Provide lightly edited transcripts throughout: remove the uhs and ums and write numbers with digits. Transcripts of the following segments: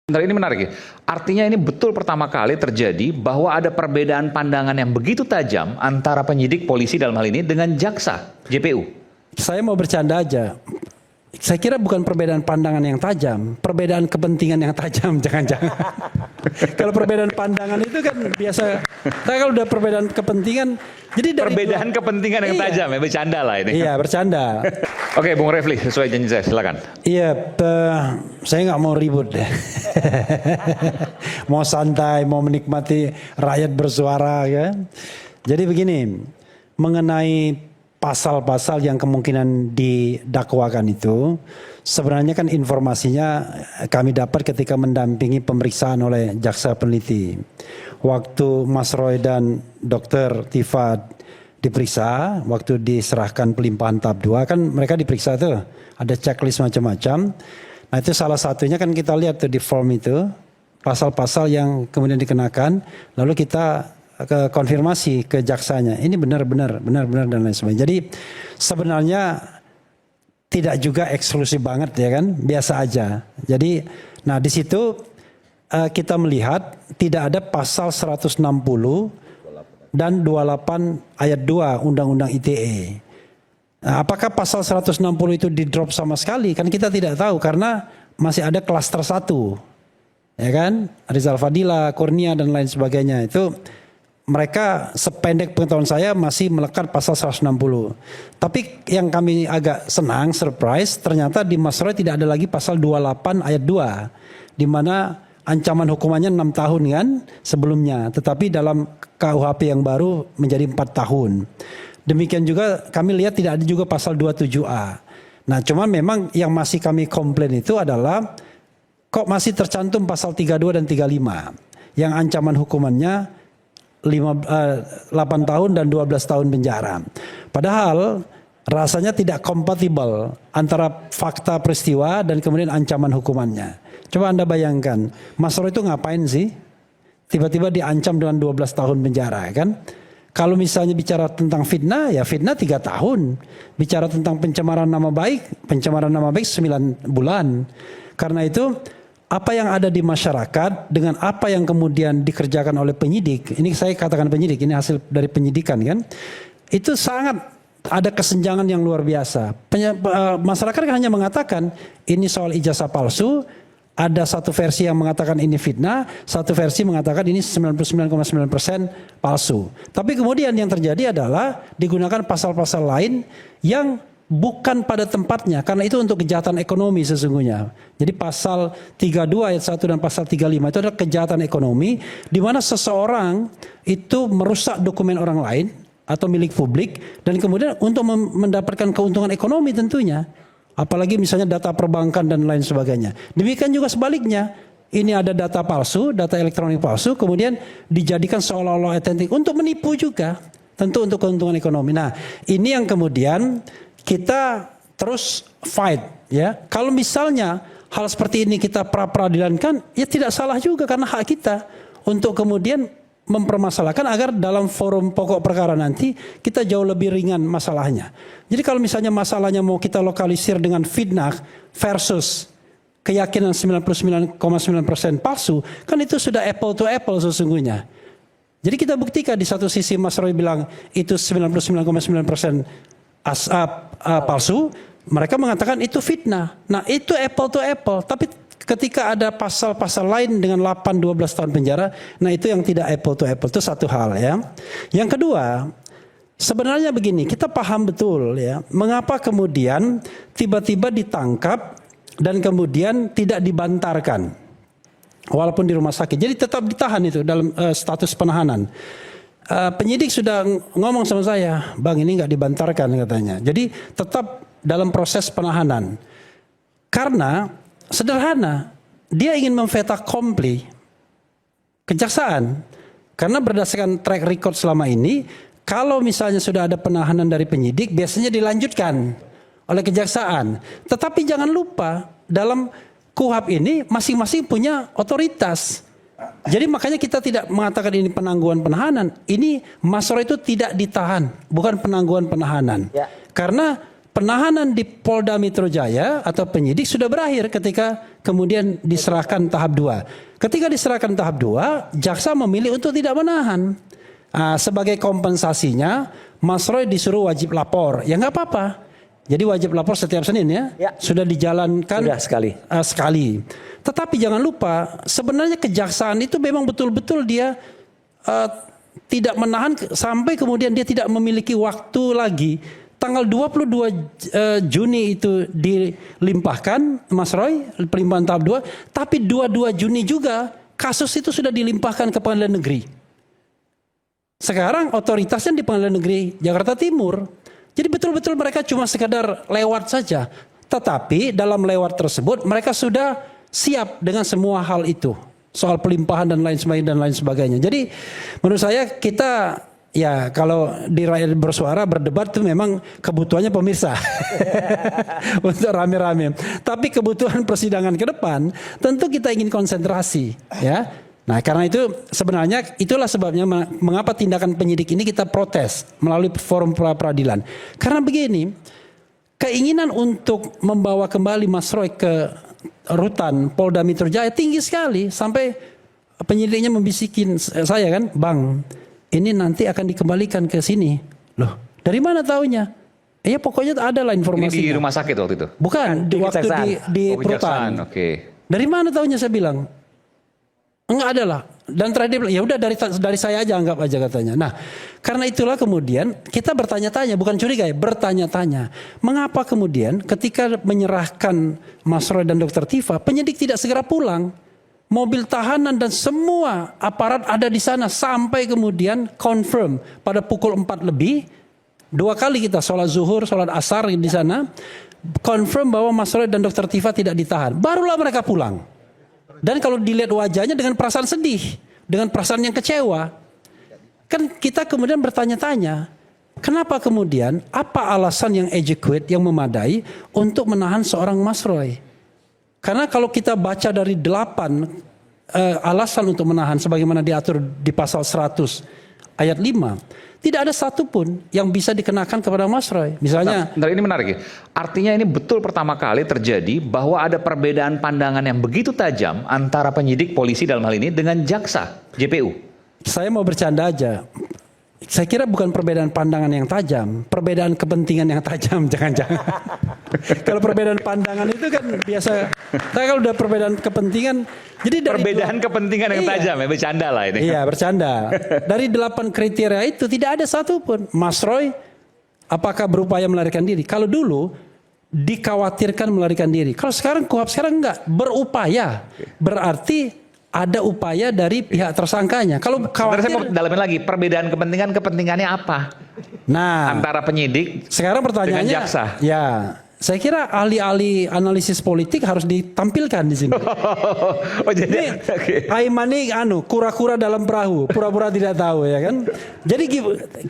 Bentar, ini menarik ya. Artinya ini betul pertama kali terjadi bahwa ada perbedaan pandangan yang begitu tajam antara penyidik polisi dalam hal ini dengan jaksa JPU. Saya mau bercanda aja. Saya kira bukan perbedaan pandangan yang tajam, perbedaan kepentingan yang tajam, jangan-jangan. Kalau perbedaan pandangan itu kan biasa. Tapi kalau udah perbedaan kepentingan, jadi dari Perbedaan kepentingan yang tajam ya, bercanda lah ini. Iya, bercanda. Oke, Bung Refli, sesuai janji saya, silakan. Iya, saya nggak mau ribut deh. Mau santai, mau menikmati rakyat bersuara kan. Jadi begini, mengenai pasal-pasal yang kemungkinan didakwakan itu, sebenarnya kan informasinya kami dapat ketika mendampingi pemeriksaan oleh jaksa peneliti. Waktu Mas Roy dan Dr. Tifa diperiksa, waktu diserahkan pelimpahan tahap 2 kan mereka diperiksa tuh, ada checklist macam-macam. Nah itu salah satunya kan kita lihat tuh di form itu, pasal-pasal yang kemudian dikenakan, lalu kita ke konfirmasi ke jaksanya, ini benar dan lain sebagainya. Jadi sebenarnya tidak juga eksklusif banget ya kan, biasa aja. Jadi nah di situ kita melihat tidak ada pasal 160 dan 28 ayat 2 Undang-Undang ITE. Nah, apakah pasal 160 itu di drop sama sekali? Kan kita tidak tahu karena masih ada klaster 1. Ya kan? Rizal Fadila, Kurnia dan lain sebagainya. Itu mereka sependek pengetahuan saya masih melekat pasal 160. Tapi yang kami agak senang, surprise, ternyata di Mas Roy tidak ada lagi pasal 28 ayat 2. Di mana ancaman hukumannya 6 tahun kan sebelumnya. Tetapi dalam KUHP yang baru menjadi 4 tahun. Demikian juga kami lihat tidak ada juga pasal 27A. Nah cuma memang yang masih kami komplain itu adalah kok masih tercantum pasal 32 dan 35. Yang ancaman hukumannya 8 tahun dan 12 tahun penjara. Padahal rasanya tidak kompatibel antara fakta peristiwa dan kemudian ancaman hukumannya. Coba Anda bayangkan, Mas Roy itu ngapain sih? Tiba-tiba diancam dengan 12 tahun penjara kan? Kalau misalnya bicara tentang fitnah, ya fitnah 3 tahun. Bicara tentang pencemaran nama baik 9 bulan. Karena itu apa yang ada di masyarakat dengan apa yang kemudian dikerjakan oleh penyidik, ini saya katakan penyidik, ini hasil dari penyidikan kan, itu sangat ada kesenjangan yang luar biasa. Masyarakat kan hanya mengatakan ini soal ijazah palsu, ada satu versi yang mengatakan ini fitnah, satu versi mengatakan ini 99,9% palsu. Tapi kemudian yang terjadi adalah digunakan pasal-pasal lain yang bukan pada tempatnya, karena itu untuk kejahatan ekonomi sesungguhnya. Jadi pasal 32 ayat 1 dan pasal 35 itu adalah kejahatan ekonomi di mana seseorang itu merusak dokumen orang lain atau milik publik dan kemudian untuk mendapatkan keuntungan ekonomi tentunya. Apalagi misalnya data perbankan dan lain sebagainya. Demikian juga sebaliknya. Ini ada data palsu, data elektronik palsu, kemudian dijadikan seolah-olah otentik untuk menipu juga. Tentu untuk keuntungan ekonomi. Nah ini yang kemudian kita terus fight ya. Kalau misalnya hal seperti ini kita pra-peradilankan, ya tidak salah juga karena hak kita untuk kemudian mempermasalahkan agar dalam forum pokok perkara nanti kita jauh lebih ringan masalahnya. Jadi kalau misalnya masalahnya mau kita lokalisir dengan fitnah versus keyakinan 99,9% palsu, kan itu sudah apple to apple sesungguhnya. Jadi kita buktikan di satu sisi Mas Roy bilang itu 99,9% palsu, mereka mengatakan itu fitnah. Nah itu apple to apple, tapi ketika ada pasal-pasal lain dengan 8-12 tahun penjara, nah itu yang tidak apple to apple, itu satu hal ya. Yang kedua, sebenarnya begini, kita paham betul ya, mengapa kemudian tiba-tiba ditangkap dan kemudian tidak dibantarkan, walaupun di rumah sakit. Jadi tetap ditahan itu dalam status penahanan. Penyidik sudah ngomong sama saya, bang ini nggak dibantarkan katanya. Jadi tetap dalam proses penahanan. Karena sederhana, dia ingin memveta kompli kejaksaan. Karena berdasarkan track record selama ini, kalau misalnya sudah ada penahanan dari penyidik, biasanya dilanjutkan oleh kejaksaan. Tetapi jangan lupa, dalam KUHP ini masing-masing punya otoritas. Jadi makanya kita tidak mengatakan ini penangguhan penahanan. Ini Mas Roy itu tidak ditahan, bukan penangguhan penahanan. Ya. Karena penahanan di Polda Metro Jaya atau penyidik sudah berakhir ketika kemudian diserahkan tahap 2. Ketika diserahkan tahap 2, jaksa memilih untuk tidak menahan. Sebagai kompensasinya, Mas Roy disuruh wajib lapor. Ya nggak apa-apa. Jadi wajib lapor setiap Senin ya. Sudah dijalankan sekali. Tetapi jangan lupa, sebenarnya kejaksaan itu memang betul-betul dia tidak menahan sampai kemudian dia tidak memiliki waktu lagi. Tanggal 22 Juni itu dilimpahkan Mas Roy, pelimpahan tahap 2, tapi 22 Juni juga kasus itu sudah dilimpahkan ke Pengadilan Negeri. Sekarang otoritasnya di Pengadilan Negeri Jakarta Timur. Jadi betul-betul mereka cuma sekadar lewat saja. Tetapi dalam lewat tersebut mereka sudah siap dengan semua hal itu. Soal pelimpahan dan lain sebagainya. Jadi menurut saya kita ya kalau di Rakyat Bersuara berdebat itu memang kebutuhannya pemirsa. Untuk rame-rame. Tapi kebutuhan persidangan ke depan tentu kita ingin konsentrasi ya. Nah karena itu sebenarnya itulah sebabnya mengapa tindakan penyidik ini kita protes melalui forum pra-peradilan. Karena begini, keinginan untuk membawa kembali Mas Roy ke rutan Polda Metro Jaya tinggi sekali. Sampai penyidiknya membisikin saya kan, Bang ini nanti akan dikembalikan ke sini. Loh dari mana taunya? Ya pokoknya ada lah informasinya. Ini di rumah sakit waktu itu? Bukan, waktu di rutan. Dari mana taunya saya bilang? Enggak ada lah. Dan terakhir ya udah dari saya aja, anggap aja katanya. Nah, karena itulah kemudian kita bertanya-tanya, bukan curiga ya, bertanya-tanya. Mengapa kemudian ketika menyerahkan Mas Roy dan Dr. Tifa, penyidik tidak segera pulang? Mobil tahanan dan semua aparat ada di sana sampai kemudian confirm pada pukul 4 lebih. 2 kali kita sholat zuhur, sholat asar di sana. Confirm bahwa Mas Roy dan Dr. Tifa tidak ditahan. Barulah mereka pulang. Dan kalau dilihat wajahnya dengan perasaan sedih, dengan perasaan yang kecewa, kan kita kemudian bertanya-tanya, kenapa kemudian, apa alasan yang adequate, yang memadai untuk menahan seorang Mas Roy? Karena kalau kita baca dari 8 alasan untuk menahan, sebagaimana diatur di pasal 100 ayat 5, tidak ada satupun yang bisa dikenakan kepada Mas Roy. Misalnya, nah, ini menarik ya. Artinya ini betul pertama kali terjadi bahwa ada perbedaan pandangan yang begitu tajam antara penyidik polisi dalam hal ini dengan jaksa JPU. Saya mau bercanda aja. Saya kira bukan perbedaan pandangan yang tajam, perbedaan kepentingan yang tajam, jangan-jangan. Kalau perbedaan pandangan itu kan biasa. Tapi kalau udah perbedaan kepentingan, jadi dari perbedaan kepentingan yang tajam ya, bercanda lah ini. Iya, bercanda. Dari 8 kriteria itu tidak ada satupun. Mas Roy, apakah berupaya melarikan diri? Kalau dulu dikhawatirkan melarikan diri. Kalau sekarang KUHP sekarang enggak, berupaya. Berarti ada upaya dari pihak tersangkanya. Kalau khawatir, saya mau dalamin lagi, perbedaan kepentingannya apa? Nah, antara penyidik sekarang pertanyaannya, dengan jaksa. Ya, saya kira ahli-ahli analisis politik harus ditampilkan di sini. Oh jadi Aiman ini kura-kura dalam perahu, pura-pura tidak tahu ya kan. Jadi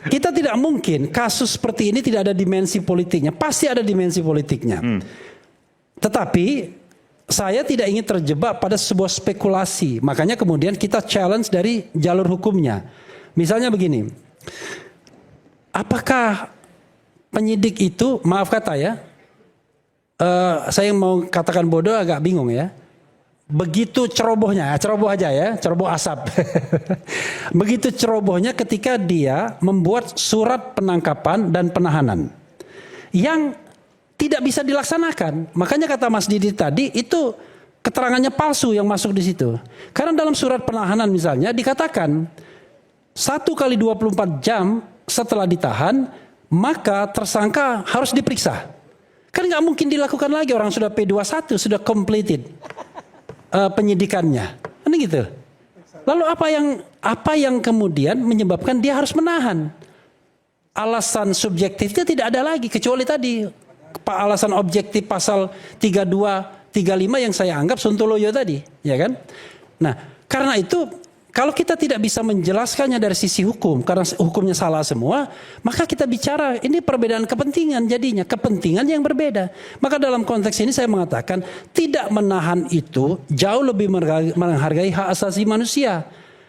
kita tidak mungkin kasus seperti ini tidak ada dimensi politiknya, pasti ada dimensi politiknya. Tetapi saya tidak ingin terjebak pada sebuah spekulasi. Makanya kemudian kita challenge dari jalur hukumnya. Misalnya begini. Apakah penyidik itu, maaf kata ya, saya mau katakan bodoh agak bingung ya. Begitu cerobohnya, ceroboh aja ya, ceroboh asap. Begitu cerobohnya ketika dia membuat surat penangkapan dan penahanan. Yang tidak bisa dilaksanakan. Makanya kata Mas Didi tadi itu keterangannya palsu yang masuk di situ. Karena dalam surat penahanan misalnya dikatakan 1 kali 24 jam setelah ditahan maka tersangka harus diperiksa. Kan nggak mungkin dilakukan lagi, orang sudah P21 sudah completed penyidikannya. Kan gitu. Lalu apa yang kemudian menyebabkan dia harus menahan? Alasan subjektifnya tidak ada lagi kecuali tadi alasan objektif pasal 32, 35 yang saya anggap sontoloyo tadi, ya kan? Nah, karena itu kalau kita tidak bisa menjelaskannya dari sisi hukum, karena hukumnya salah semua, maka kita bicara ini perbedaan kepentingan jadinya, kepentingan yang berbeda. Maka dalam konteks ini saya mengatakan tidak menahan itu jauh lebih menghargai hak asasi manusia,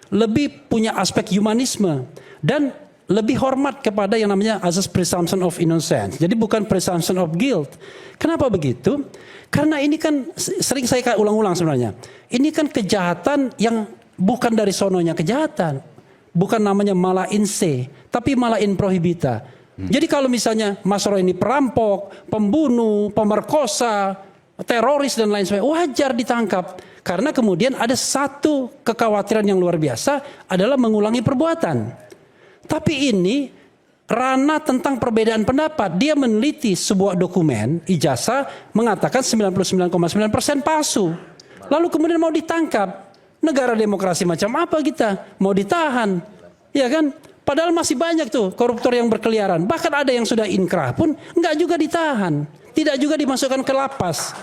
lebih punya aspek humanisme dan lebih hormat kepada yang namanya asas presumption of innocence. Jadi bukan presumption of guilt. Kenapa begitu? Karena ini kan sering saya ulang-ulang sebenarnya. Ini kan kejahatan yang bukan dari sononya kejahatan. Bukan namanya mala in se, tapi mala in prohibita. Jadi kalau misalnya Mas Roy ini perampok, pembunuh, pemerkosa, teroris dan lain sebagainya, wajar ditangkap. Karena kemudian ada satu kekhawatiran yang luar biasa adalah mengulangi perbuatan. Tapi ini ranah tentang perbedaan pendapat. Dia meneliti sebuah dokumen ijazah mengatakan 99,9% palsu. Lalu kemudian mau ditangkap. Negara demokrasi macam apa kita? Mau ditahan. Ya kan? Padahal masih banyak tuh koruptor yang berkeliaran. Bahkan ada yang sudah inkrah pun enggak juga ditahan. Tidak juga dimasukkan ke lapas.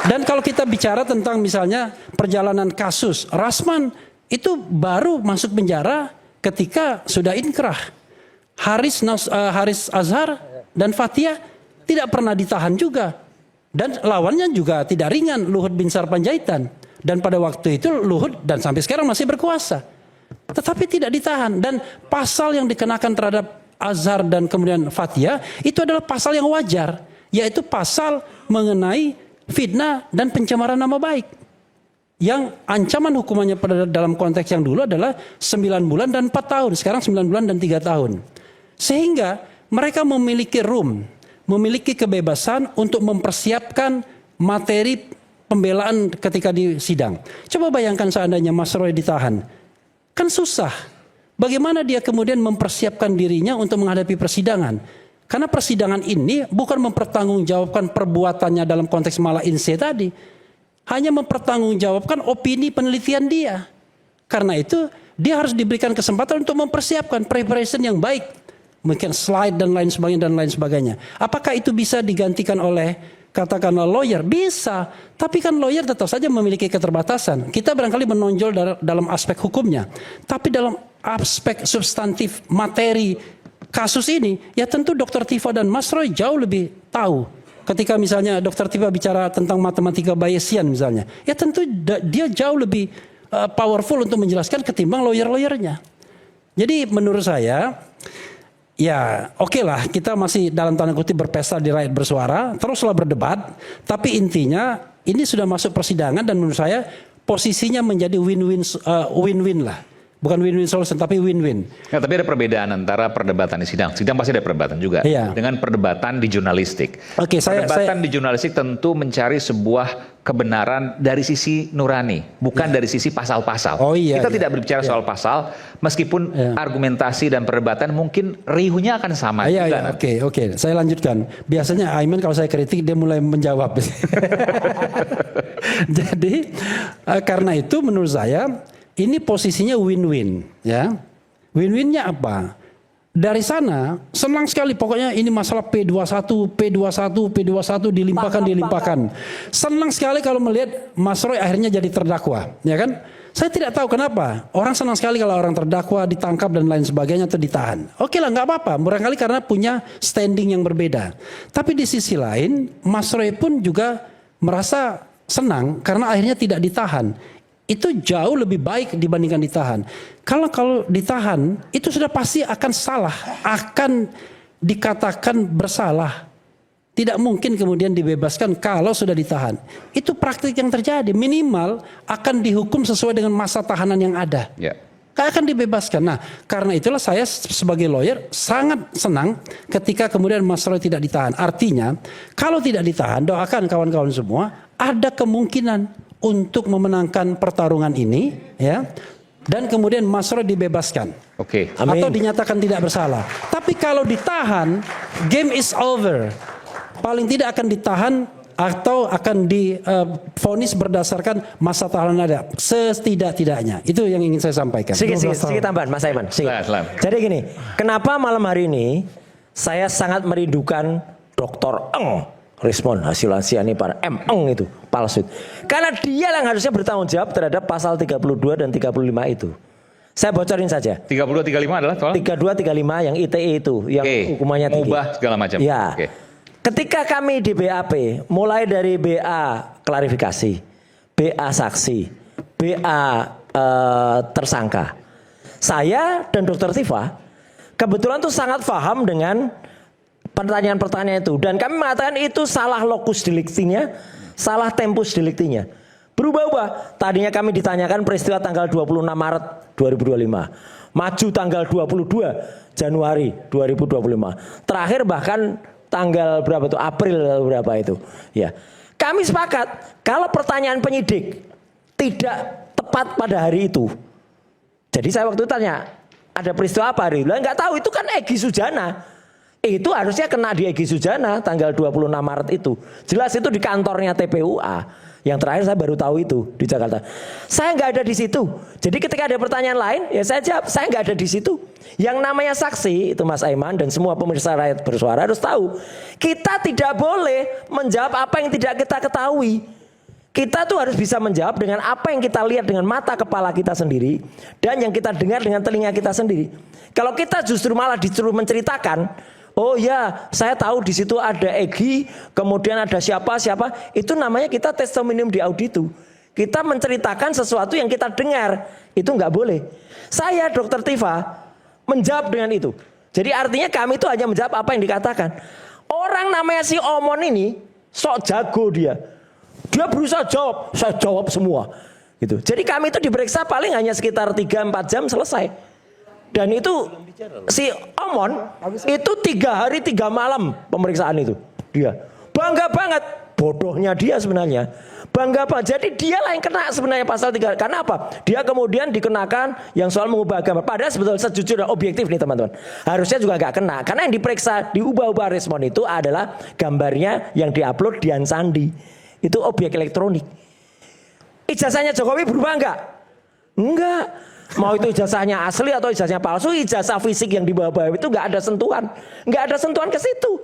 Dan kalau kita bicara tentang misalnya perjalanan kasus Rasman itu baru masuk penjara ketika sudah inkrah. Haris Azhar dan Fathia tidak pernah ditahan juga. Dan lawannya juga tidak ringan, Luhut Binsar Panjaitan. Dan pada waktu itu Luhut dan sampai sekarang masih berkuasa. Tetapi tidak ditahan. Dan pasal yang dikenakan terhadap Azhar dan kemudian Fathia itu adalah pasal yang wajar. Yaitu pasal mengenai fitnah dan pencemaran nama baik. Yang ancaman hukumannya pada dalam konteks yang dulu adalah 9 bulan dan 4 tahun. Sekarang 9 bulan dan 3 tahun. Sehingga mereka memiliki room, memiliki kebebasan untuk mempersiapkan materi pembelaan ketika di sidang. Coba bayangkan seandainya Mas Roy ditahan. Kan susah. Bagaimana dia kemudian mempersiapkan dirinya untuk menghadapi persidangan? Karena persidangan ini bukan mempertanggungjawabkan perbuatannya dalam konteks mala in se tadi. Hanya mempertanggungjawabkan opini penelitian dia. Karena itu dia harus diberikan kesempatan untuk mempersiapkan preparation yang baik. Mungkin slide dan lain sebagainya. Apakah itu bisa digantikan oleh katakanlah lawyer? Bisa. Tapi kan lawyer tetap saja memiliki keterbatasan. Kita barangkali menonjol dalam aspek hukumnya. Tapi dalam aspek substantif materi kasus ini, ya tentu Dr. Tifa dan Mas Roy jauh lebih tahu. Ketika misalnya Dr. Tifa bicara tentang matematika Bayesian misalnya, ya tentu dia jauh lebih powerful untuk menjelaskan ketimbang lawyer-lawyernya. Jadi menurut saya, ya oke lah kita masih dalam tanda kutip berpesta di rakyat bersuara, teruslah berdebat. Tapi intinya ini sudah masuk persidangan dan menurut saya posisinya menjadi win-win lah. Bukan win-win solution tapi win-win. Ya, tapi ada perbedaan antara perdebatan di sidang. Sidang pasti ada perdebatan juga. Iya. Dengan perdebatan di jurnalistik. Oke, Perdebatan di jurnalistik tentu mencari sebuah kebenaran dari sisi nurani, bukan dari sisi pasal-pasal. Oh iya. Kita tidak berbicara soal pasal, meskipun argumentasi dan perdebatan mungkin riuhnya akan sama juga. Iya, oke. Saya lanjutkan. Biasanya Aiman kalau saya kritik dia mulai menjawab. Jadi karena itu menurut saya ini posisinya win-win, ya. Win-winnya apa? Dari sana senang sekali pokoknya ini masalah P21 dilimpahkan. Senang sekali kalau melihat Mas Roy akhirnya jadi terdakwa, ya kan? Saya tidak tahu kenapa. Orang senang sekali kalau orang terdakwa ditangkap dan lain sebagainya atau ditahan. Oke lah, nggak apa-apa. Barangkali karena punya standing yang berbeda. Tapi di sisi lain, Mas Roy pun juga merasa senang karena akhirnya tidak ditahan. Itu jauh lebih baik dibandingkan ditahan. Kalau ditahan, itu sudah pasti akan salah, akan dikatakan bersalah. Tidak mungkin kemudian dibebaskan kalau sudah ditahan. Itu praktik yang terjadi. Minimal akan dihukum sesuai dengan masa tahanan yang ada. Ya. Akan dibebaskan. Nah, karena itulah saya sebagai lawyer sangat senang ketika kemudian Mas Roy tidak ditahan. Artinya, kalau tidak ditahan, doakan kawan-kawan semua, ada kemungkinan untuk memenangkan pertarungan ini, ya, dan kemudian Mas Roy dibebaskan, Oke. atau dinyatakan tidak bersalah. Tapi kalau ditahan, game is over. Paling tidak akan ditahan atau akan divonis berdasarkan masa tahanan ada. Setidak-tidaknya itu yang ingin saya sampaikan. Sedikit tambahan, Mas Aiman. Silakan. Jadi gini, kenapa malam hari ini saya sangat merindukan Dr. Eng Rismon Hasilasi ini para Eng itu palsu. Karena dia yang harusnya bertanggung jawab terhadap pasal 32 dan 35 itu. Saya bocorin saja. 32 35 adalah tolong. 32 35 yang ITE itu yang hukumannya tinggi. Mengubah segala macam. Ya. Ketika kami di BAP mulai dari BA klarifikasi, BA saksi, BA tersangka. Saya dan Dr. Tifa kebetulan tuh sangat paham dengan pertanyaan-pertanyaan itu. Dan kami mengatakan itu salah lokus deliktinya, salah tempus deliktinya. Berubah-ubah. Tadinya kami ditanyakan peristiwa tanggal 26 Maret 2025. Maju tanggal 22 Januari 2025. Terakhir bahkan tanggal berapa itu? April berapa itu. Ya. Kami sepakat kalau pertanyaan penyidik tidak tepat pada hari itu. Jadi saya waktu itu tanya, ada peristiwa apa hari itu? Enggak tahu, itu kan Egy Sujana. Itu harusnya kena di Egy Sujana tanggal 26 Maret itu. Jelas itu di kantornya TPUA. Yang terakhir saya baru tahu itu di Jakarta. Saya nggak ada di situ. Jadi ketika ada pertanyaan lain, ya saya jawab, saya nggak ada di situ. Yang namanya saksi, itu Mas Aiman dan semua pemirsa Rakyat Bersuara harus tahu. Kita tidak boleh menjawab apa yang tidak kita ketahui. Kita tuh harus bisa menjawab dengan apa yang kita lihat dengan mata kepala kita sendiri. Dan yang kita dengar dengan telinga kita sendiri. Kalau kita justru malah disuruh menceritakan, oh ya, saya tahu di situ ada Egy, kemudian ada siapa, itu namanya kita testimonium di auditu. Kita menceritakan sesuatu yang kita dengar, itu nggak boleh. Saya, Dr. Tifa, menjawab dengan itu. Jadi artinya kami itu hanya menjawab apa yang dikatakan. Orang namanya si Omon ini, sok jago dia. Dia berusaha jawab, saya jawab semua. Gitu. Jadi kami itu diperiksa paling hanya sekitar 3-4 jam selesai. Dan itu si Omon itu 3 hari 3 malam pemeriksaan itu. Dia bangga banget, bodohnya dia sebenarnya. Bangga banget. Jadi dialah yang kena sebenarnya pasal 3. Karena apa? Dia kemudian dikenakan yang soal mengubah agama. Padahal sebetulnya sejujurnya objektif nih teman-teman. Harusnya juga gak kena. Karena yang diperiksa diubah-ubah respon itu adalah gambarnya yang diupload Dian Sandi. Itu objek elektronik. Ijazahnya Jokowi berubah enggak? Enggak. Mau itu ijazahnya asli atau ijazahnya palsu, ijazah fisik yang dibawa-bawa itu nggak ada sentuhan, nggak ada sentuhan ke situ.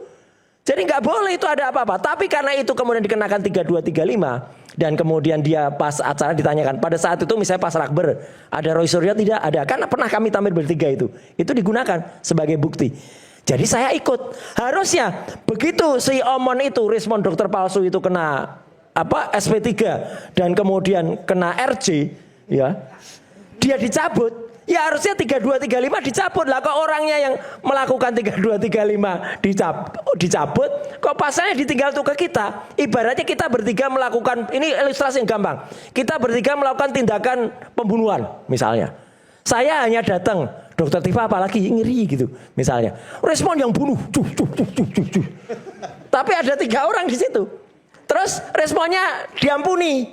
Jadi nggak boleh itu ada apa-apa. Tapi karena itu kemudian dikenakan 3235 dan kemudian dia pas acara ditanyakan pada saat itu misalnya pas Rakber ada Roy Suryo tidak ada, kan pernah kami tampil bertiga itu digunakan sebagai bukti. Jadi saya ikut. Harusnya begitu si Omon itu respon dokter palsu itu kena apa SP3 dan kemudian kena RJ ya. Dia dicabut, ya harusnya 3235 dicabut lah. Kok orangnya yang melakukan 3235 dicabut, kok pasalnya ditinggal tuh ke kita. Ibaratnya kita bertiga melakukan, ini ilustrasi yang gampang. Kita bertiga melakukan tindakan pembunuhan misalnya. Saya hanya datang, Dokter Tifa apalagi ngiri gitu misalnya. Respon yang bunuh, tapi ada 3 orang di situ. Terus responnya diampuni.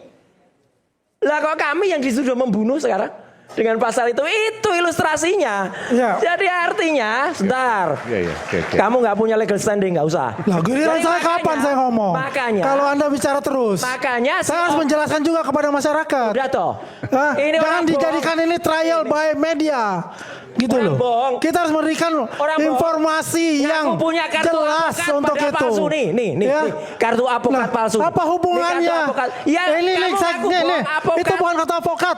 Lah kok kami yang dituduh membunuh sekarang? Dengan pasal itu ilustrasinya. Ya. Jadi artinya, sebentar. Okay. Kamu nggak punya legal standing, nggak usah. Lah giliran saya kapan saya ngomong? Makanya. Kalau Anda bicara terus. Makanya saya harus menjelaskan juga kepada masyarakat. Udah toh. Ini jangan dijadikan ini trial by media. Gitu loh. Bohong. Kita harus memberikan informasi yang punya kartu jelas untuk itu. Palsu nih. Kartu avokat palsu. Apa hubungannya? Ya, ini itu bukan kartu avokat.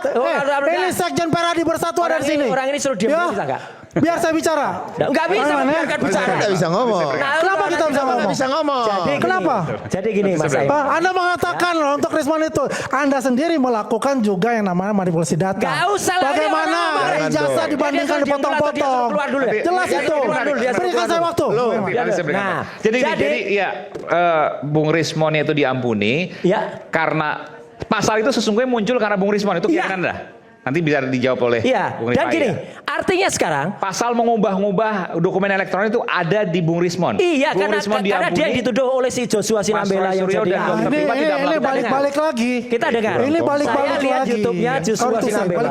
Ini Sekjen Peradi Bersatu ada di sini. Orang ini suruh diam bisa enggak? Biar saya bicara. Enggak bisa biarkan bicara. Kita bisa ngomong. Kenapa kita bisa ngomong? Bisa ngomong. Kenapa? Jadi gini Mas Aiman. Anda mengatakan untuk respon itu, Anda sendiri melakukan juga yang namanya manipulasi data. Gak usah lah. Bagaimana ijazah dibandingkan dipotong-potong? Jelas itu. Berikan saya waktu. Nah, jadi ya Bung Rismon itu diampuni karena pasal itu sesungguhnya muncul karena Bung Rismon itu kira Anda. Nanti bisa dijawab oleh Bung Rifai. Dan gini, artinya sekarang pasal mengubah-ubah dokumen elektronik itu ada di Bung Rismon. Iya, Bung karena dia dituduh oleh si Joshua Sinambela yang jadi ini balik lagi. Kita dengar. Ini balik lagi. Saya lihat YouTube-nya Joshua Sinambela.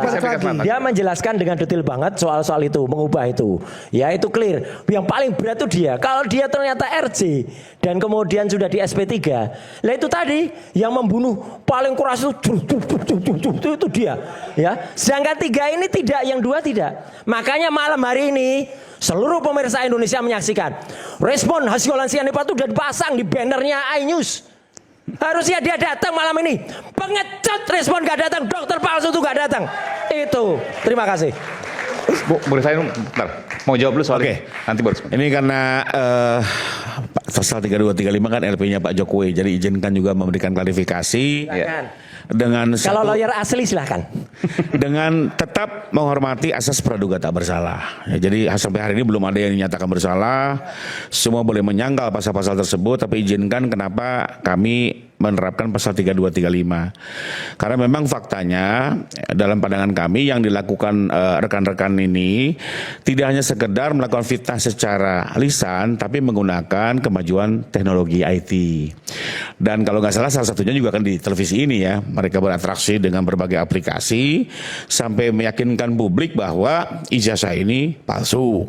Dia menjelaskan dengan detail banget soal itu, mengubah itu. Ya itu clear. Yang paling berat itu dia. Kalau dia ternyata RJ dan kemudian sudah di SP3. Lah itu tadi yang membunuh paling keras itu dia. Ya. Sedangkan 3 ini tidak, yang 2 tidak. Makanya malam hari ini seluruh pemirsa Indonesia menyaksikan respon Hasyolan Sianipa itu sudah dipasang di bannernya iNews. Harusnya dia datang malam ini. Pengecut respon gak datang, dokter palsu itu gak datang. Itu. Terima kasih. Bung Rifai, bentar. Mau jawab dulu soal nanti baru. Ini karena pasal 3235 kan LP-nya Pak Jokowi, jadi izinkan juga memberikan klarifikasi. dengan kalau lawyer asli silahkan. Dengan tetap menghormati asas praduga tak bersalah. Ya, jadi sampai hari ini belum ada yang dinyatakan bersalah. Semua boleh menyangkal pasal-pasal tersebut, tapi izinkan kenapa kami menerapkan pasal 3235. Karena memang faktanya dalam pandangan kami yang dilakukan rekan-rekan ini tidak hanya sekedar melakukan fitnah secara lisan, tapi menggunakan kemajuan teknologi IT. Dan kalau nggak salah satunya juga kan di televisi ini ya, mereka beratraksi dengan berbagai aplikasi sampai meyakinkan publik bahwa ijazah ini palsu.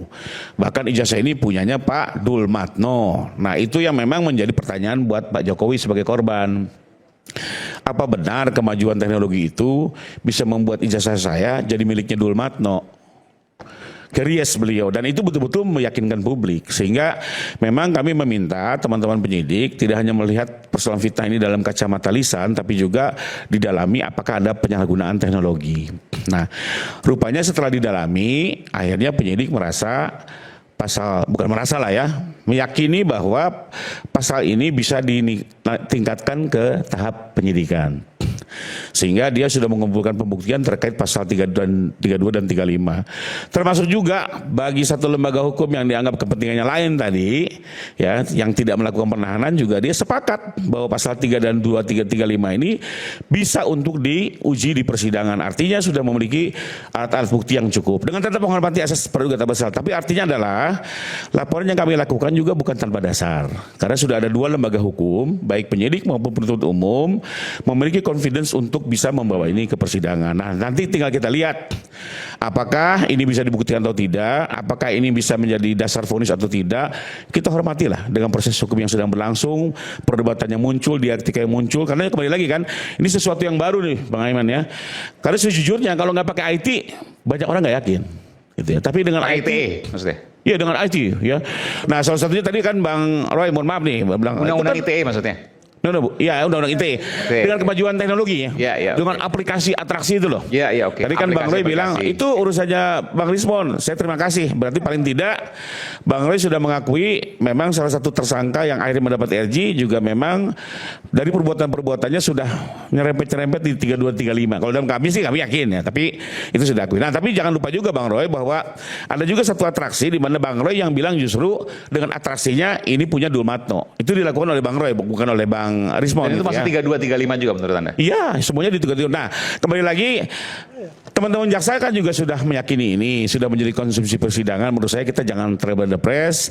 Bahkan ijazah ini punyanya Pak Dulmatno. Nah itu yang memang menjadi pertanyaan buat Pak Jokowi sebagai korban. Apa benar kemajuan teknologi itu bisa membuat ijazah saya jadi miliknya Dulmatno? Curious beliau, dan itu betul-betul meyakinkan publik, sehingga memang kami meminta teman-teman penyidik tidak hanya melihat persoalan fitnah ini dalam kacamata lisan, tapi juga didalami apakah ada penyalahgunaan teknologi. Nah, rupanya setelah didalami, akhirnya penyidik merasa meyakini bahwa pasal ini bisa ditingkatkan ke tahap penyidikan. Sehingga dia sudah mengumpulkan pembuktian terkait pasal 32 dan 35. Termasuk juga bagi satu lembaga hukum yang dianggap kepentingannya lain tadi, ya, yang tidak melakukan penahanan juga dia sepakat bahwa pasal 3 dan 2335 ini bisa untuk diuji di persidangan. Artinya sudah memiliki alat-alat bukti yang cukup. Dengan tetap menghormati asas praduga tak bersalah. Tapi artinya adalah laporan yang kami lakukan juga bukan tanpa dasar. Karena sudah ada dua lembaga hukum, baik penyidik maupun penuntut umum, memiliki confidence untuk bisa membawa ini ke persidangan. Nah, nanti tinggal kita lihat apakah ini bisa dibuktikan atau tidak, apakah ini bisa menjadi dasar vonis atau tidak. Kita hormatilah dengan proses hukum yang sedang berlangsung, perdebatannya muncul, dialektika yang muncul, karena kembali lagi kan, ini sesuatu yang baru nih Bang Aiman ya. Karena sejujurnya kalau nggak pakai IT, banyak orang nggak yakin. Gitu ya. Tapi dengan IT, maksudnya? Iya dengan IT ya. Nah salah satunya tadi kan Bang Roy, mohon maaf nih, bilang undang-undang ITE maksudnya? Ya undang-undang ITE dengan kemajuan teknologi ya, dengan aplikasi atraksi itu loh. Ya, oke. Tadi kan Bang Roy bilang itu urusannya Bang Rismon. Saya terima kasih. Berarti paling tidak Bang Roy sudah mengakui memang salah satu tersangka yang akhirnya mendapat RJ juga memang dari perbuatan-perbuatannya sudah nyerempet-nyerempet di 3235. Kalau dalam kami sih kami yakin ya, tapi itu sudah akui. Nah, tapi jangan lupa juga Bang Roy bahwa ada juga satu atraksi di mana Bang Roy yang bilang justru dengan atraksinya ini punya Dulmatno. Itu dilakukan oleh Bang Roy, bukan oleh Bang Rismon. Dan itu masuk 3235 juga menurut Anda? Iya, semuanya di 3235. Nah, kembali lagi teman-teman jaksa kan juga sudah meyakini ini sudah menjadi konsumsi persidangan. Menurut saya kita jangan terberes.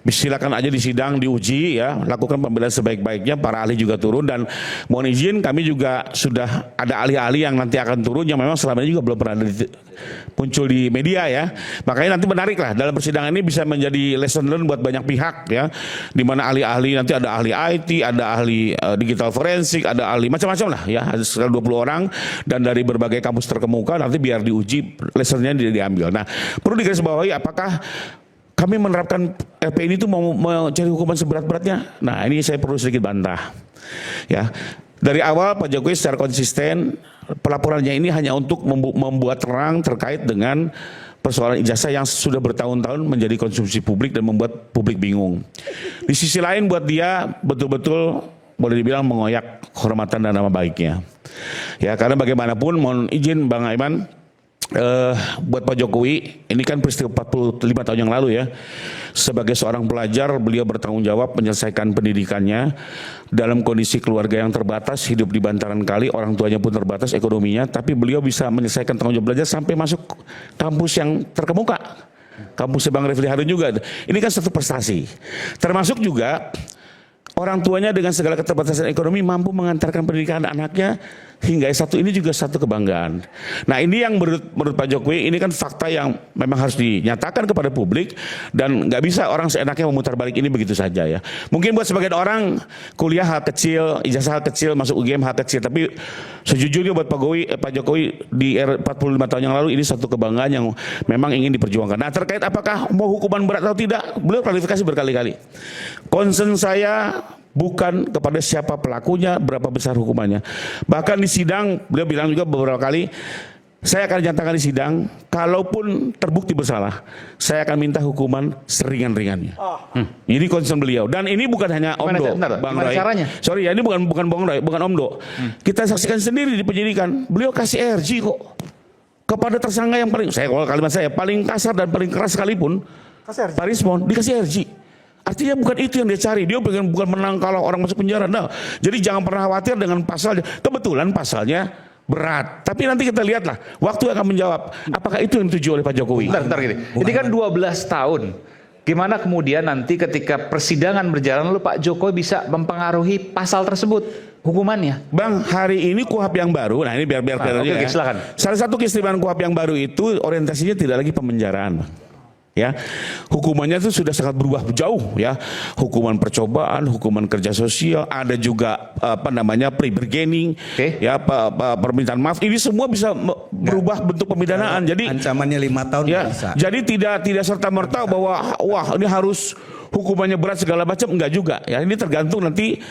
Silakan aja di sidang diuji ya, lakukan pembelaan sebaik-baiknya, para ahli juga turun, dan mohon izin kami juga sudah ada ahli-ahli yang nanti akan turun yang memang selama ini juga belum pernah muncul di media ya. Makanya nanti menarik lah dalam persidangan ini bisa menjadi lesson learn buat banyak pihak ya. Di mana ahli-ahli nanti ada ahli IT, ada ahli digital forensik, ada ahli macam-macam lah ya, ada sekitar 20 orang dan dari berbagai kampus terkemuka, nanti biar diuji lessonnya diambil. Nah, perlu digarisbawahi apakah kami menerapkan LP ini tuh mau mencari hukuman seberat-beratnya. Nah, ini saya perlu sedikit bantah. Ya. Dari awal Pak Jokowi secara konsisten pelaporannya ini hanya untuk membuat terang terkait dengan persoalan ijazah yang sudah bertahun-tahun menjadi konsumsi publik dan membuat publik bingung. Di sisi lain buat dia betul-betul boleh dibilang mengoyak kehormatan dan nama baiknya. Ya, karena bagaimanapun mohon izin Bang Aiman, buat Pak Jokowi ini kan peristiwa 45 tahun yang lalu ya. Sebagai seorang pelajar beliau bertanggung jawab menyelesaikan pendidikannya dalam kondisi keluarga yang terbatas, hidup di bantaran kali, orang tuanya pun terbatas ekonominya, tapi beliau bisa menyelesaikan tanggung jawab belajar sampai masuk kampus yang terkemuka. Kampusnya Bang Refli Harun juga. Ini kan satu prestasi. Termasuk juga orang tuanya dengan segala keterbatasan ekonomi mampu mengantarkan pendidikan anaknya hingga S1, ini juga satu kebanggaan. Nah, ini yang menurut Pak Jokowi ini kan fakta yang memang harus dinyatakan kepada publik dan nggak bisa orang seenaknya memutar balik ini begitu saja ya. Mungkin buat sebagian orang kuliah hal kecil, ijazah hal kecil, masuk UGM hal kecil, tapi sejujurnya buat Pak Jokowi di 45 tahun yang lalu ini satu kebanggaan yang memang ingin diperjuangkan. Nah, terkait apakah mau hukuman berat atau tidak, beliau klarifikasi berkali-kali. Concern saya bukan kepada siapa pelakunya, berapa besar hukumannya. Bahkan di sidang beliau bilang juga beberapa kali, Saya akan nyatakan di sidang, kalaupun terbukti bersalah, saya akan minta hukuman seringan-ringannya. Ini concern beliau. Dan ini bukan hanya Omdo, Bang Roy. Caranya? Sorry ya, ini bukan Bang Roy, bukan Omdo. Kita saksikan sendiri di penyidikan, beliau kasih RG kok kepada tersangka yang paling, saya kalau kalimat saya paling kasar dan paling keras sekalipun, Pak Rismon dikasih RG. Artinya bukan itu yang dia cari. Dia bukan menang kalau orang masuk penjara. Nah, jadi jangan pernah khawatir dengan pasalnya. Kebetulan pasalnya berat. Tapi nanti kita lihatlah. Waktu akan menjawab. Apakah itu yang dituju oleh Pak Jokowi? Bentar gini. Ini kan 12 tahun. Gimana kemudian nanti ketika persidangan berjalan lalu Pak Jokowi bisa mempengaruhi pasal tersebut hukumannya? Bang, hari ini KUHP yang baru. Nah ini biar oke, silakan. Salah satu keistimewaan KUHP yang baru itu orientasinya tidak lagi pemenjaraan, Bang. Ya, hukumannya itu sudah sangat berubah jauh ya. Hukuman percobaan, hukuman kerja sosial, ada juga plea bargaining, ya permintaan maaf. Ini semua bisa berubah bentuk pemidanaan. Jadi ancamannya 5 tahun ya, bisa. Jadi tidak serta merta bahwa wah ini harus hukumannya berat segala macam, enggak juga. Ya ini tergantung nanti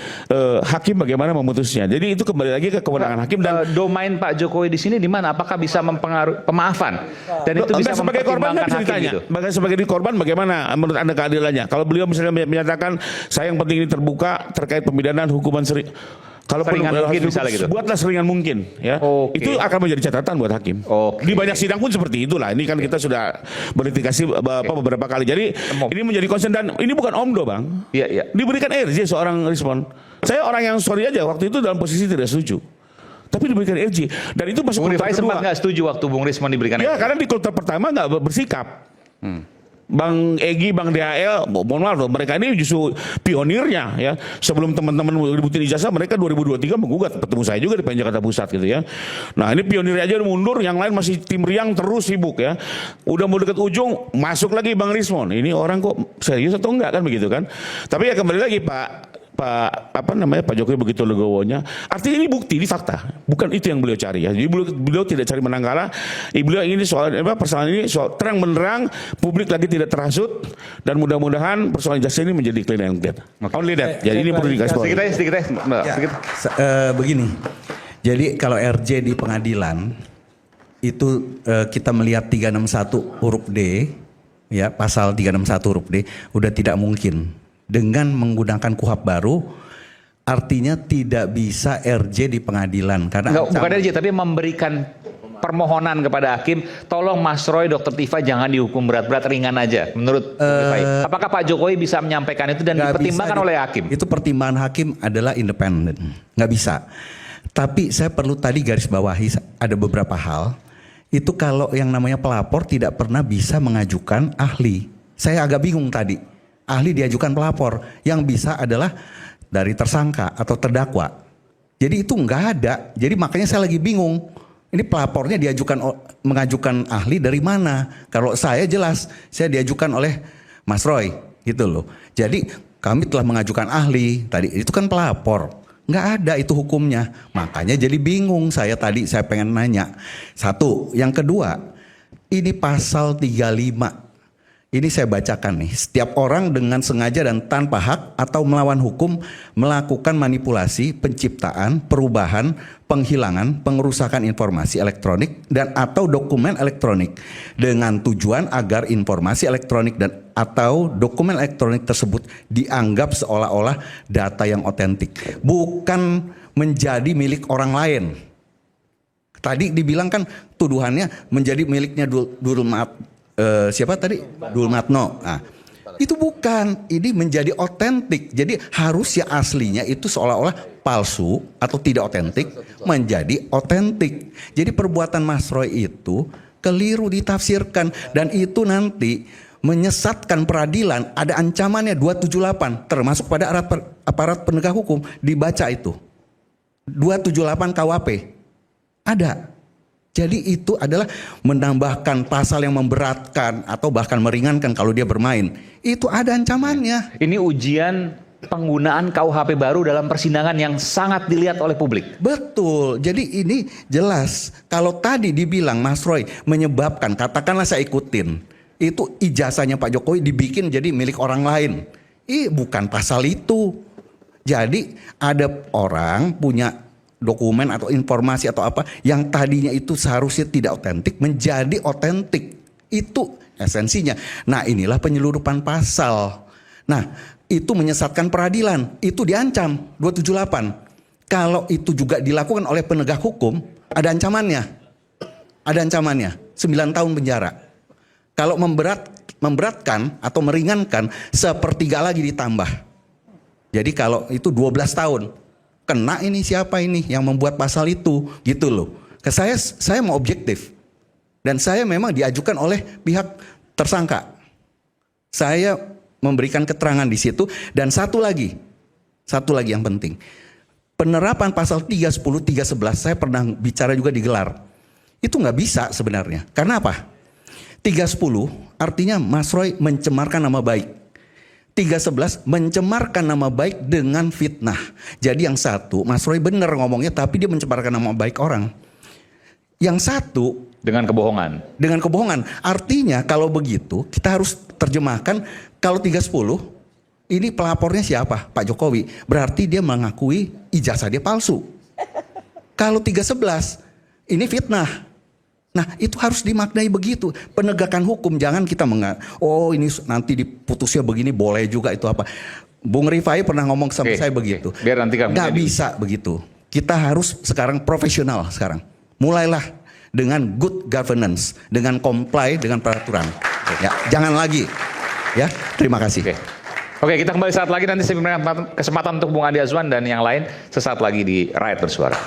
hakim bagaimana memutusnya. Jadi itu kembali lagi ke kewenangan hakim dan domain Pak Jokowi di sini di mana? Apakah bisa mempengaruhi pemaafan? Dan itu bisa sebagai korban mempertimbangkan hakim ditanya. gitu. Sebagai korban bagaimana menurut Anda keadilannya? Kalau beliau misalnya menyatakan saya yang penting ini terbuka terkait pemidanaan hukuman kalau seringan mungkin misalnya gitu. Buatlah seringan mungkin ya. Itu akan menjadi catatan buat hakim. Di banyak sidang pun seperti itulah. Ini kan kita sudah beritikasi beberapa kali. Jadi ini menjadi concern dan ini bukan Omdo, Bang. Iya. Diberikan RJ seorang Rismon. Saya orang yang sorry aja waktu itu dalam posisi tidak setuju. Tapi diberikan RJ dan itu masuk Bung kloter Rifai sempat nggak setuju waktu Bung Rismon diberikan ya, RJ. karena di kloter pertama nggak bersikap. Bang Egy, Bang DHL, mohon maaf loh, mereka ini justru pionirnya ya. Sebelum teman-teman ributin ijazah, mereka 2023 menggugat, ketemu saya juga di Jakarta Pusat gitu ya. Nah ini pionirnya aja udah mundur, yang lain masih tim riang terus sibuk ya. Udah mau deket ujung, masuk lagi Bang Rismon. Ini orang kok serius atau enggak kan begitu kan? Tapi ya kembali lagi Pak Jokowi begitu legowonya. Artinya ini bukti, ini fakta. Bukan itu yang beliau cari ya. Jadi beliau tidak cari menang kalah. Beliau ingin persoalan ini soal terang benderang, publik lagi tidak terhasut dan mudah-mudahan persoalan jaksa ini menjadi clean and clear. Only that. Jadi ini perlu dikasih tahu. Sedikit. Begini. Jadi kalau RJ di pengadilan itu kita melihat 361 huruf D ya, pasal 361 huruf D udah tidak mungkin. Dengan menggunakan KUHP baru, artinya tidak bisa RJ di pengadilan karena bukan RJ tapi memberikan permohonan kepada hakim, tolong Mas Roy, Dr. Tifa jangan dihukum berat-berat, ringan aja. Menurut apakah Pak Jokowi bisa menyampaikan itu dan dipertimbangkan oleh hakim? Itu pertimbangan hakim adalah independen, nggak bisa. Tapi saya perlu tadi garis bawahi ada beberapa hal. Itu kalau yang namanya pelapor tidak pernah bisa mengajukan ahli. Saya agak bingung tadi. Ahli diajukan pelapor, yang bisa adalah dari tersangka atau terdakwa. Jadi itu nggak ada. Jadi makanya saya lagi bingung. Ini pelapornya mengajukan ahli dari mana? Kalau saya jelas, saya diajukan oleh Mas Roy, gitu loh. Jadi kami telah mengajukan ahli. Tadi itu kan pelapor. Nggak ada itu hukumnya. Makanya jadi bingung saya tadi. Saya pengen nanya. Satu, yang kedua, ini pasal 35. Ini saya bacakan nih. Setiap orang dengan sengaja dan tanpa hak atau melawan hukum melakukan manipulasi, penciptaan, perubahan, penghilangan, pengerusakan informasi elektronik dan atau dokumen elektronik dengan tujuan agar informasi elektronik dan atau dokumen elektronik tersebut dianggap seolah-olah data yang otentik, bukan menjadi milik orang lain. Tadi dibilang kan tuduhannya menjadi miliknya siapa tadi? Dulmatno. Nah, itu bukan, ini menjadi otentik. Jadi harusnya aslinya itu seolah-olah palsu atau tidak otentik menjadi otentik. Jadi perbuatan Mas Roy itu keliru ditafsirkan dan itu nanti menyesatkan peradilan. Ada ancamannya 278 termasuk pada aparat penegak hukum, dibaca itu. 278 KUHP. Ada. Jadi itu adalah menambahkan pasal yang memberatkan atau bahkan meringankan kalau dia bermain. Itu ada ancamannya. Ini ujian penggunaan KUHP baru dalam persidangan yang sangat dilihat oleh publik. Betul. Jadi ini jelas. Kalau tadi dibilang Mas Roy menyebabkan, katakanlah saya ikutin. Itu ijazahnya Pak Jokowi dibikin jadi milik orang lain. Bukan pasal itu. Jadi ada orang punya dokumen atau informasi atau apa yang tadinya itu seharusnya tidak otentik menjadi otentik. Itu esensinya. Nah, inilah penyeludupan pasal. Nah, itu menyesatkan peradilan. Itu diancam 278. Kalau itu juga dilakukan oleh penegak hukum, ada ancamannya. Ada ancamannya 9 tahun penjara. Kalau memberatkan atau meringankan, sepertiga lagi ditambah. Jadi kalau itu 12 tahun, kena ini siapa ini yang membuat pasal itu, gitu loh. Saya mau objektif. Dan saya memang diajukan oleh pihak tersangka. Saya memberikan keterangan di situ. Dan satu lagi yang penting. Penerapan pasal 310, 311, saya pernah bicara juga di Gelar. Itu nggak bisa sebenarnya. Karena apa? 310 artinya Mas Roy mencemarkan nama baik. 311 mencemarkan nama baik dengan fitnah. Jadi yang satu, Mas Roy benar ngomongnya, tapi dia mencemarkan nama baik orang. Yang satu dengan kebohongan. Dengan kebohongan. Artinya kalau begitu kita harus terjemahkan, kalau 310 ini pelapornya siapa? Pak Jokowi. Berarti dia mengakui ijazah dia palsu. Kalau 311 ini fitnah. Nah, itu harus dimaknai begitu. Penegakan hukum, jangan kita oh ini nanti diputusnya begini, boleh juga itu apa. Bung Rifai pernah ngomong sama saya begitu. Biar nanti kamu nggak bisa begitu. Kita harus sekarang profesional sekarang. Mulailah dengan good governance, dengan comply dengan peraturan. Ya, jangan lagi. Ya, terima kasih. Oke, kita kembali saat lagi, nanti saya berikan kesempatan untuk Bung Andi Azwan dan yang lain sesaat lagi di Rakyat Bersuara.